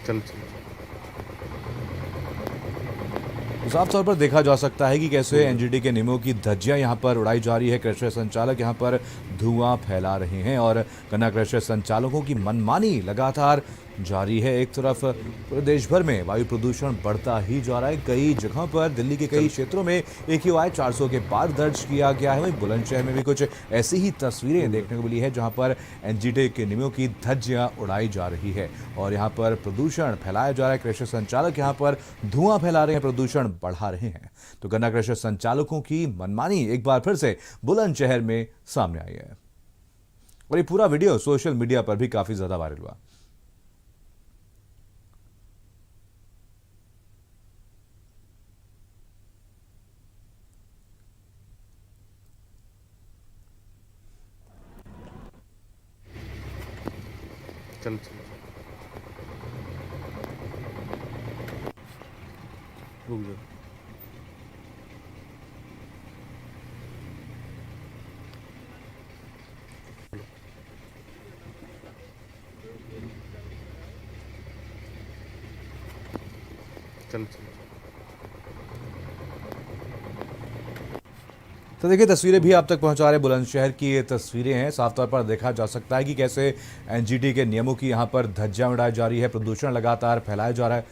चल चल। तो साफ तौर पर देखा जा सकता है कि कैसे एनजीटी के नियमों की धज्जियां यहां पर उड़ाई जा रही है। क्रशर संचालक यहां पर धुआं फैला रहे हैं और गन्ना क्रशर संचालकों की मनमानी लगातार जारी है। एक तरफ पूरे देश भर में वायु प्रदूषण बढ़ता ही जा रहा है। कई जगहों पर दिल्ली के कई क्षेत्रों में AQI 400 के पार दर्ज किया गया है। वहीं बुलंदशहर में भी कुछ ऐसी ही तस्वीरें देखने को मिली है जहां पर एनजीटी के नियमों की धज्जियां उड़ाई जा रही है और यहां पर प्रदूषण फैलाया जा रहा है। क्रशर संचालक यहां पर धुआं फैला रहे हैं, प्रदूषण बढ़ा रहे हैं। तो गन्ना क्रशर संचालकों की मनमानी एक बार फिर से बुलंदशहर में सामने आई है और ये पूरा वीडियो सोशल मीडिया पर भी काफी ज्यादा वायरल हुआ। चल चल। रुक जा। चल चल। तो देखिए तस्वीरें भी आप तक पहुंचा रहे बुलंदशहर की ये तस्वीरें हैं। साफ तौर पर देखा जा सकता है कि कैसे एनजीटी के नियमों की यहां पर धज्जियां उड़ाई जा रही है, प्रदूषण लगातार फैलाया जा रहा है।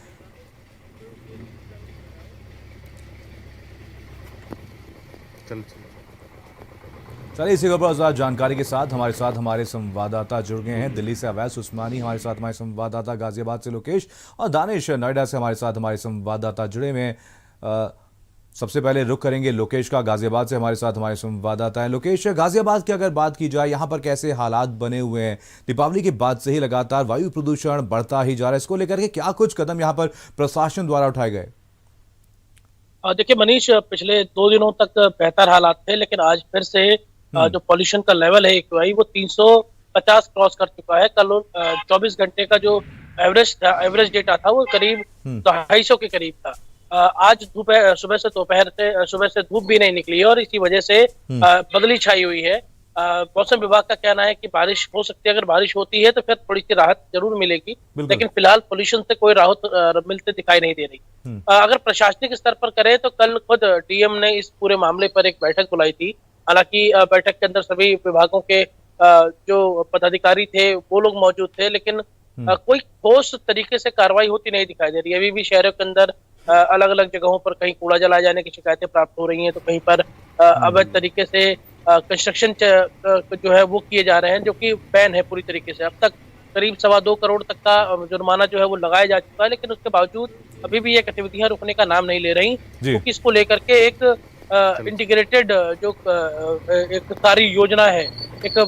चल चल। चलिए इसी खबर और जानकारी के साथ हमारे संवाददाता जुड़ गए हैं। दिल्ली से अवैस उस्मानी हमारे साथ, हमारे संवाददाता गाजियाबाद से लोकेश और दानिश नोएडा से हमारे साथ हमारे संवाददाता जुड़े हुए हैं। सबसे पहले रुख करेंगे लोकेश का। गाजियाबाद से हमारे साथ हमारे संवाददाता हैं। लोकेश, गाजियाबाद की अगर बात की जाए, यहाँ पर कैसे हालात बने हुए हैं? दीपावली के बाद से ही लगातार वायु प्रदूषण बढ़ता ही जा रहा है। इसको लेकर के क्या कुछ कदम यहाँ पर प्रशासन द्वारा उठाए गए? देखिए मनीष, पिछले 2 दिनों तक बेहतर हालात थे, लेकिन आज फिर से जो पॉल्यूशन का लेवल है AQI वो 350 क्रॉस कर चुका है। कल 24 घंटे का जो एवरेज डेटा था वो करीब 250 के करीब था। आज सुबह से धूप भी नहीं निकली है और इसी वजह से बदली छाई हुई है। मौसम विभाग का कहना है कि बारिश हो सकती है। अगर बारिश होती है तो फिर थोड़ी सी राहत जरूर मिलेगी, लेकिन फिलहाल पोल्यूशन से कोई राहत मिलते दिखाई नहीं दे रही। अगर प्रशासनिक स्तर पर करें तो कल खुद DM ने इस पूरे मामले पर एक बैठक बुलाई थी। हालांकि बैठक के अंदर सभी विभागों के जो पदाधिकारी थे वो लोग मौजूद थे, लेकिन कोई ठोस तरीके से कार्रवाई होती नहीं दिखाई दे रही। अभी भी शहरों के अंदर अलग अलग जगहों पर कहीं कूड़ा जलाए जाने की शिकायतें प्राप्त हो रही हैं, तो कहीं पर अवैध तरीके से कंस्ट्रक्शन जो है वो किए जा रहे हैं, जो कि बैन है पूरी तरीके से। अब तक करीब 2.25 करोड़ तक का जुर्माना जो है वो लगाया जा चुका है, लेकिन उसके बावजूद अभी भी ये गतिविधियां रुकने का नाम नहीं ले रही, क्योंकि इसको लेकर के एक इंटीग्रेटेड जो एक सारी योजना है, एक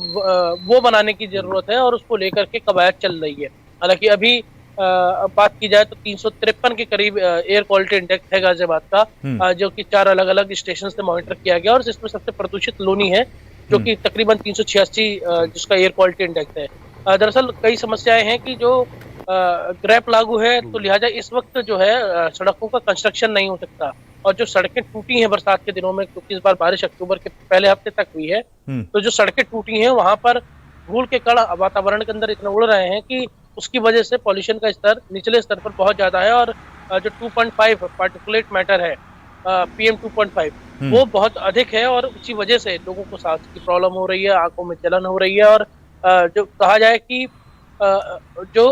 वो बनाने की जरूरत है और उसको लेकर के कवायद चल रही है। हालांकि अभी बात की जाए तो 353 के करीब एयर क्वालिटी इंडेक्स है गाजियाबाद का, जो कि 4 अलग अलग स्टेशन से मॉनिटर किया गया और जिसमें सबसे प्रदूषित लोनी है, जो कि तकरीबन 386 जिसका एयर क्वालिटी इंडेक्स है। दरअसल कई समस्याएं हैं कि जो ग्रैप लागू है, तो लिहाजा इस वक्त जो है सड़कों का कंस्ट्रक्शन नहीं हो सकता, और जो सड़कें टूटी हैं बरसात के दिनों में, क्योंकि इस बार बारिश अक्टूबर के पहले हफ्ते तक हुई है, तो जो सड़कें टूटी हैं वहां पर धूल के कण वातावरण के अंदर इतने उड़ रहे हैं कि उसकी वजह से पॉल्यूशन का स्तर निचले स्तर पर बहुत ज्यादा है। और जो 2.5 पार्टिकुलेट मैटर है, PM 2.5, वो बहुत अधिक है और उसी वजह से लोगों को सांस की प्रॉब्लम हो रही है, आंखों में जलन हो रही है। और जो कहा जाए कि जो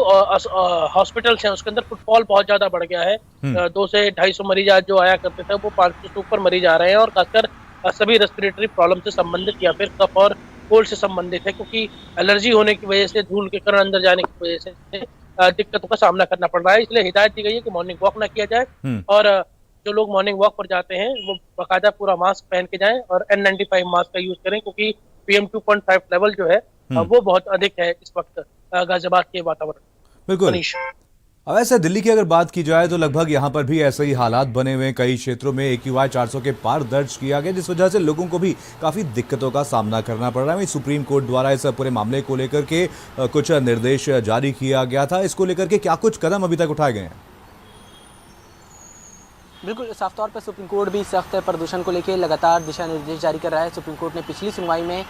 हॉस्पिटल्स हैं उसके अंदर फुटफॉल बहुत ज्यादा बढ़ गया है। 200 से 250 मरीज आज जो आया करते थे वो 500 से ऊपर मरीज आ रहे हैं, और खासकर सभी रेस्पिरेटरी प्रॉब्लम से संबंधित या फिर कफ और कोल्ड से संबंधित है, क्योंकि एलर्जी होने की वजह से, धूल के कण अंदर जाने की वजह से दिक्कतों का सामना करना पड़ रहा है। इसलिए हिदायत दी गई है कि मॉर्निंग वॉक ना किया जाए, और जो लोग मॉर्निंग वॉक पर जाते हैं वो बाकायदा पूरा मास्क पहन के जाएं और N95 मास्क का यूज करें, क्योंकि PM 2.5 लेवल जो है वो बहुत अधिक है इस वक्त गाजियाबाद के वातावरण। बिल्कुल। अब ऐसे दिल्ली की अगर बात की जाए तो लगभग यहाँ पर भी ऐसे ही हालात बने हुए हैं। कई क्षेत्रों में AQI 400 के पार दर्ज किया गया, जिस वजह से लोगों को भी काफ़ी दिक्कतों का सामना करना पड़ रहा है। सुप्रीम कोर्ट द्वारा इस पूरे मामले को लेकर के कुछ निर्देश जारी किया गया था। इसको लेकर के क्या कुछ कदम अभी तक उठाए गए हैं? बिल्कुल, साफ तौर पर सुप्रीम कोर्ट भी सख्त प्रदूषण को लेकर लगातार दिशा निर्देश जारी कर रहा है। सुप्रीम कोर्ट ने पिछली सुनवाई में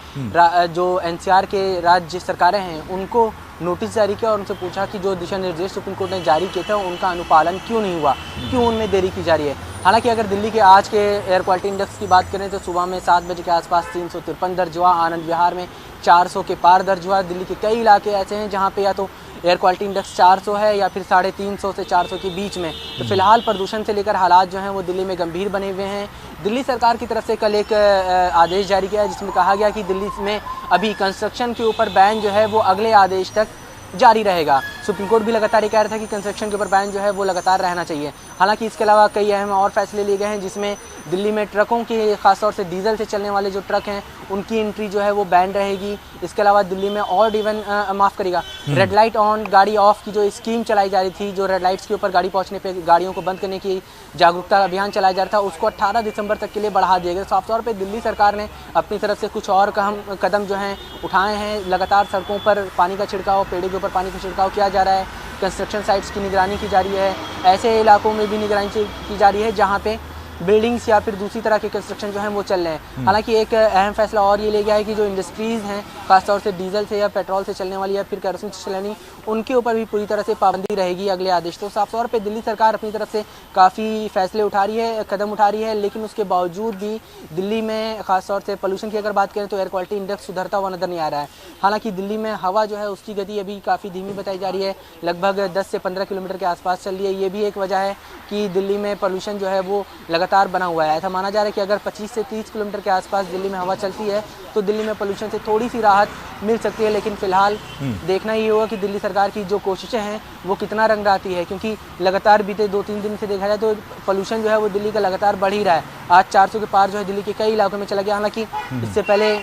जो एनसीआर के राज्य सरकारें हैं उनको नोटिस जारी किया और उनसे पूछा कि जो दिशा निर्देश सुप्रीम कोर्ट ने जारी किए थे उनका अनुपालन क्यों नहीं हुआ, क्यों उनमें देरी की जा रही है। हालांकि अगर दिल्ली के आज के एयर क्वालिटी इंडेक्स की बात करें तो सुबह में 7 बजे के आसपास 353 दर्ज हुआ, आनंद विहार में 400 के पार दर्ज हुआ। दिल्ली के कई इलाके ऐसे हैं जहाँ पे या तो एयर क्वालिटी इंडेक्स 400 है या फिर 350 से 400 के बीच में। तो फिलहाल प्रदूषण से लेकर हालात जो हैं वो दिल्ली में गंभीर बने हुए हैं। दिल्ली सरकार की तरफ से कल एक आदेश जारी किया जिसमें कहा गया कि दिल्ली में अभी कंस्ट्रक्शन के ऊपर बैन जो है वो अगले आदेश तक जारी रहेगा। सुप्रीम कोर्ट भी लगातार ये कह रहा था कि कंस्ट्रक्शन के ऊपर बैन जो है वो लगातार रहना चाहिए। हालांकि इसके अलावा कई अहम और फैसले लिए गए हैं जिसमें दिल्ली में ट्रकों के खासतौर से डीजल से चलने वाले जो ट्रक हैं उनकी एंट्री जो है वो बैन रहेगी। इसके अलावा दिल्ली में और इवन माफ़ करिएगा रेड लाइट ऑन गाड़ी ऑफ की जो स्कीम चलाई जा रही थी, जो रेड लाइट्स के ऊपर गाड़ी पहुंचने पे गाड़ियों को बंद करने की जागरूकता अभियान चलाया जा रहा था, उसको 18 दिसंबर तक के लिए बढ़ा दिया गया। साफ तौर पर दिल्ली सरकार ने अपनी तरफ से कुछ और कदम जो हैं उठाए हैं। लगातार सड़कों पर पानी का छिड़काव, पेड़ों के ऊपर पानी का छिड़काव किया जा रहा है। कंस्ट्रक्शन साइट्स की निगरानी की जा रही है। ऐसे इलाकों में भी निगरानी की जा रही है जहाँ पे बिल्डिंग्स या फिर दूसरी तरह के कंस्ट्रक्शन जो हैं वो चल रहे हैं। हालांकि एक अहम फैसला और ये ले गया है कि जो इंडस्ट्रीज़ हैं खासतौर से डीजल से या पेट्रोल से चलने वाली या फिर केरोसिन से चलने उनके ऊपर भी पूरी तरह से पाबंदी रहेगी अगले आदेश। तो साफ तौर पे दिल्ली सरकार अपनी तरफ से काफ़ी फैसले उठा रही है, कदम उठा रही है, लेकिन उसके बावजूद भी दिल्ली में खासतौर से पोल्यूशन की अगर बात करें तो एयर क्वालिटी इंडेक्स सुधरता हुआ नज़र नहीं आ रहा है। हालांकि दिल्ली में हवा जो है उसकी गति अभी काफ़ी धीमी बताई जा रही है, लगभग 10 से 15 किलोमीटर के आसपास चल रही है। ये भी एक वजह है कि दिल्ली में पोल्यूशन जो है वो लगातार बना हुआ है। ऐसा माना जा रहा है कि अगर 25 से 30 किलोमीटर के आसपास दिल्ली में हवा चलती है तो दिल्ली में पोल्यूशन से थोड़ी सी राहत मिल सकती है। लेकिन फिलहाल देखना ये होगा कि दिल्ली सरकार की जो कोशिशें हैं वो कितना रंग लाती है, क्योंकि लगातार बीते 2-3 दिन से देखा जाए तो पोल्यूशन जो है वो दिल्ली का लगातार बढ़ ही रहा है। आज 400 के पार जो है दिल्ली के कई इलाकों में चला गया। हालांकि इससे पहले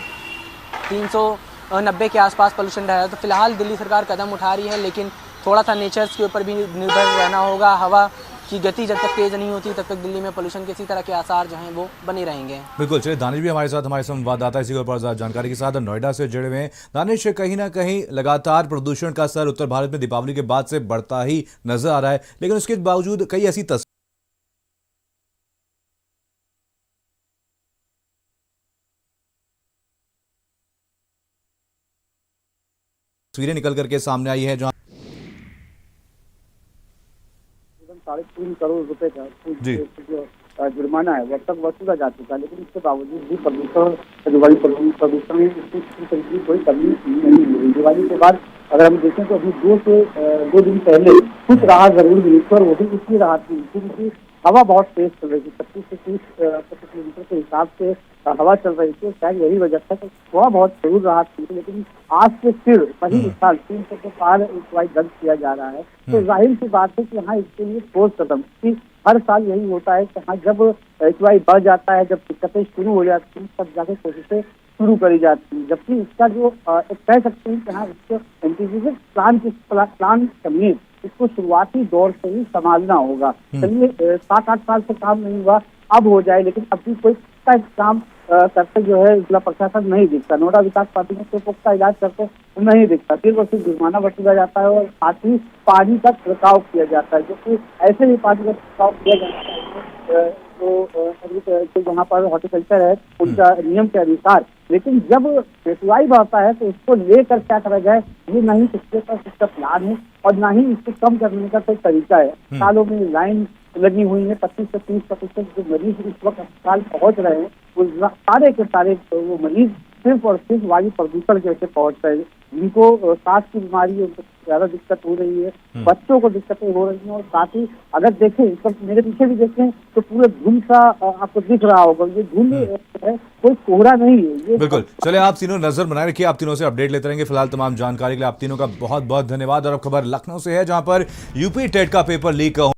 390 के आसपास पोल्यूशन रहा है। तो फिलहाल दिल्ली सरकार कदम उठा रही है, लेकिन थोड़ा सा नेचर्स के ऊपर भी निर्भर रहना होगा। हवा की गति जब तक तेज नहीं होती तब तक दिल्ली में पोल्यूशन के इसी तरह के आसार जो हैं वो बने रहेंगे। बिल्कुल, चलिए दानिश भी हमारे साथ, हमारे संवाददाता इसी के ऊपर ज़्यादा जानकारी के साथ नोएडा से जुड़े हुए हैं। दानिश, कहीं ना कहीं लगातार प्रदूषण का असर उत्तर भारत में दीपावली के बाद से बढ़ता ही नजर आ रहा है, लेकिन उसके बावजूद कई ऐसी तस्वीरें निकल करके सामने आई है जहाँ 3.5 करोड़ रुपए का जी जो जुर्माना है वो अब तक वसूला जा चुका है, लेकिन इसके बावजूद भी प्रदूषण दिवाली प्रदूषण में की कोई कमी नहीं हुई। दिवाली के बाद अगर हम देखें तो अभी 2 दिन पहले कुछ राहत जरूर मिली थी और वो भी इसलिए राहत मिली थी क्योंकि हवा बहुत तेज चल रही थी। 25 से 30 किलोमीटर के हिसाब से हवा चल रही थी। शायद यही वजह था कि वह बहुत जरूर राहत मिली, लेकिन आज से फिर वही साल 300 के पार दर्ज किया जा रहा है। तो जाहिर सी बात है कि यहाँ इसके लिए ठोस कदम कि हर साल यही होता है कि हाँ जब एक्यूआई बढ़ जाता है, जब दिक्कतें शुरू हो जाती हैं तब जाके कोशिशें शुरू करी जाती है। जबकि इसका जो एक कह सकते हैं कि हाँ इसके इंटीग्रेटेड प्लान समेत इसको शुरुआती दौर से ही संभालना होगा। चलिए 7-8 साल से काम नहीं हुआ, अब हो जाए, लेकिन अभी कोई काम करते जो है जिला प्रशासन नहीं दिखता। नोएडा विकास पार्टी में पुख्ता इलाज करते नहीं दिखता। फिर वो सिर्फ जुर्माना वसूला जाता है और साथ ही पानी का छिड़काव किया जाता है, जो कि ऐसे ही पानी का छिड़काव किया जाता है तो जहाँ पर हॉर्टिकल्चर है उनका नियम के अनुसार। लेकिन जब एक्यूआई बढ़ता है तो इसको लेकर क्या करा जाए, ये नहीं इसके पास इसका प्लान है और ना ही इसको कम करने का कोई तरीका है। सालों में लाइन लगी हुई है। 25 से 30% जो मरीज इस वक्त अस्पताल पहुंच रहे हैं वो सारे के सारे वो मरीज सिर्फ और सिर्फ वायु प्रदूषण के वजह से पहुंच रहे हैं। जिनको सांस की बीमारी उनको ज्यादा दिक्कत हो रही है, बच्चों को दिक्कतें हो रही हैं। और साथ ही अगर देखें तो मेरे पीछे भी देखें तो पूरे धुंध सा आपको दिख रहा होगा, ये धुंध है, कोई कोहरा नहीं है ये। बिल्कुल, चले आप तीनों नजर बनाए रखिए, आप तीनों से अपडेट लेते रहेंगे। फिलहाल तमाम जानकारी के लिए आप तीनों का बहुत बहुत धन्यवाद। और अब खबर लखनऊ से है जहां पर यूपी टेट का पेपर लीक